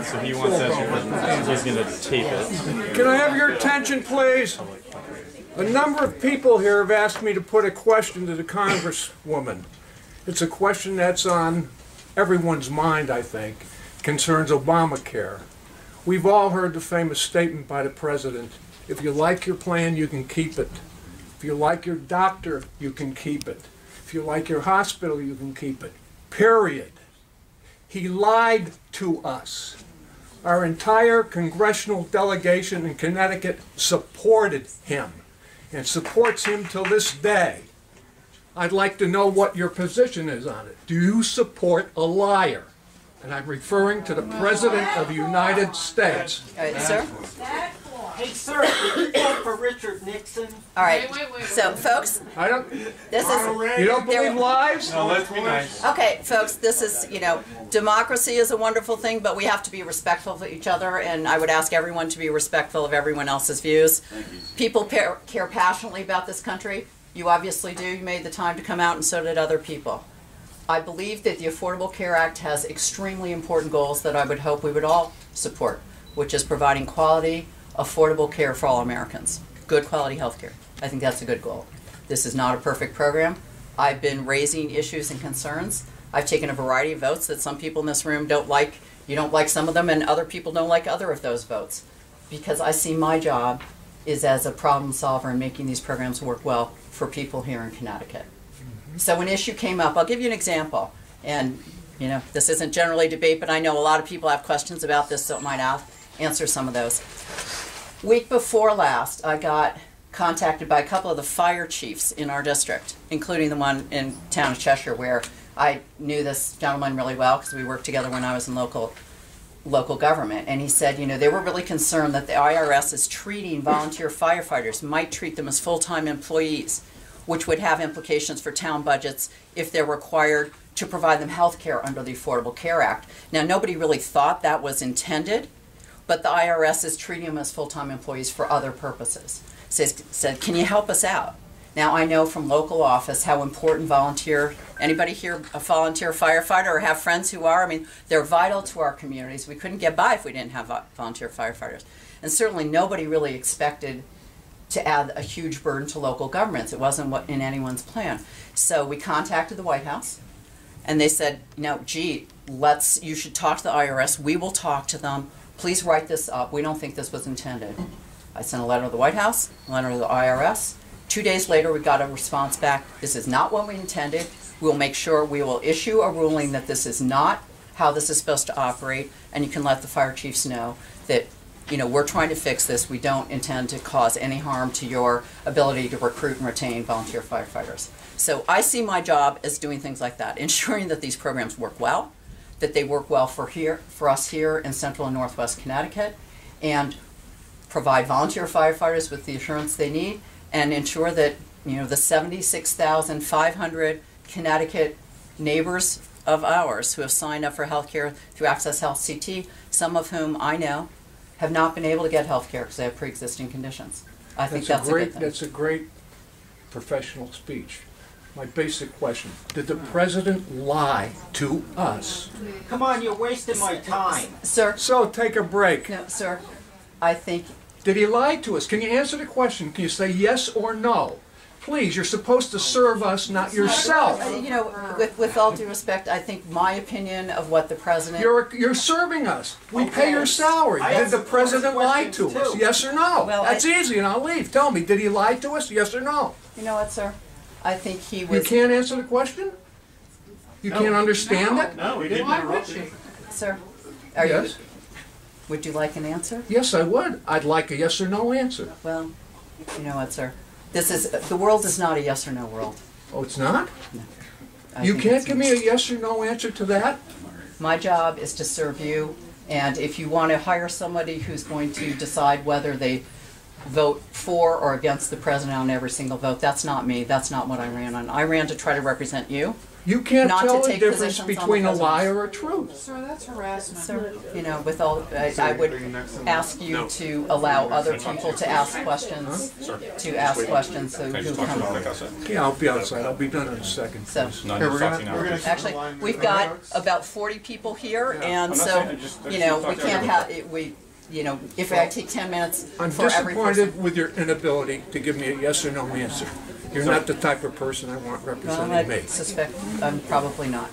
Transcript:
So he wants us, he's going to tape it. Can I have your attention, please? A number of people here have asked me to put a question to the congresswoman. It's a question that's on everyone's mind, I think. It concerns Obamacare. We've all heard the famous statement by the president, if you like your plan, you can keep it. If you like your doctor, you can keep it. If you like your hospital, you can keep it. Period. He lied to us. Our entire congressional delegation in Connecticut supported him and supports him till this day. I'd like to know what your position is on it. Do you support a liar? And I'm referring to the President of the United States. All right, sir. Hey, sir, did you vote for Richard Nixon? All right. So, folks, I don't. this is. You don't believe lies? No, let's be nice. Okay, folks, this is, you know, democracy is a wonderful thing, but we have to be respectful of each other, and I would ask everyone to be respectful of everyone else's views. People care passionately about this country. You obviously do. You made the time to come out, and so did other people. I believe that the Affordable Care Act has extremely important goals that I would hope we would all support, which is providing quality, affordable care for all Americans. Good quality health care. I think that's a good goal. This is not a perfect program. I've been raising issues and concerns. I've taken a variety of votes that some people in this room don't like. You don't like some of them, and other people don't like other of those votes. Because I see my job is as a problem solver in making these programs work well for people here in Connecticut. So an issue came up. I'll give you an example. And, you know, this isn't generally debate, but I know a lot of people have questions about this, so it might answer some of those. Week before last, I got contacted by a couple of the fire chiefs in our district, including the one in town of Cheshire, where I knew this gentleman really well because we worked together when I was in local government. And he said, you know, they were really concerned that the IRS is treating volunteer firefighters, might treat them as full-time employees, which would have implications for town budgets if they're required to provide them health care under the Affordable Care Act. Now, nobody really thought that was intended, but the IRS is treating them as full-time employees for other purposes. Said, can you help us out? Now, I know from local office how important volunteer, anybody here a volunteer firefighter or have friends who are? I mean, they're vital to our communities. We couldn't get by if we didn't have volunteer firefighters. And certainly nobody really expected to add a huge burden to local governments. It wasn't what in anyone's plan. So we contacted the White House, and they said, you know, gee, you should talk to the IRS. We will talk to them. Please write this up. We don't think this was intended. I sent a letter to the White House, a letter to the IRS. 2 days later, we got a response back. This is not what we intended. We'll make sure we will issue a ruling that this is not how this is supposed to operate, and you can let the fire chiefs know that, you know, we're trying to fix this. We don't intend to cause any harm to your ability to recruit and retain volunteer firefighters. So I see my job as doing things like that, ensuring that these programs work well, that they work well for us here in Central and Northwest Connecticut, and provide volunteer firefighters with the assurance they need, and ensure that, you know, the 76,500 Connecticut neighbors of ours who have signed up for health care through Access Health CT, some of whom I know have not been able to get health care because they have pre-existing conditions. I think that's a good thing. That's a great professional speech. My basic question, did the president lie to us? Come on, you're wasting my time. Sir? So take a break. No, sir. I think... Did he lie to us? Can you answer the question? Can you say yes or no? Please, you're supposed to serve us, not yourself. You know, with all due respect, I think my opinion of what the president... You're serving us. We pay your salary. Did the president lie to us? Yes or no? Well, that's easy, and I'll leave. Tell me, did he lie to us? Yes or no? You know what, sir? I think he was... You can't answer the question? You can't understand it? No, we didn't interrupt you. Sir? Are yes. Would you like an answer? Yes, I would. I'd like a yes or no answer. Well, you know what, sir? The world is not a yes or no world. Oh, it's not? I You think can't it's- give me a yes or no answer to that? My job is to serve you, and if you want to hire somebody who's going to decide whether they vote for or against the president on every single vote, that's not me. That's not what I ran on. I ran to try to represent you. You can't Not to tell the take difference positions on the between a president. lie or a truth. Sir, that's harassment. Sir, you know, with all, I would ask you to allow other people to ask questions, who come. Yeah, I'll be outside. I'll be done in a second. So, No, I'm just talking now. actually, we've got about 40 people here, and so, you know, we can't have, you know, if I take 10 minutes I'm for every person. disappointed with your inability to give me a yes or no answer. You're not the type of person I want Well, representing me. I suspect I'm probably not.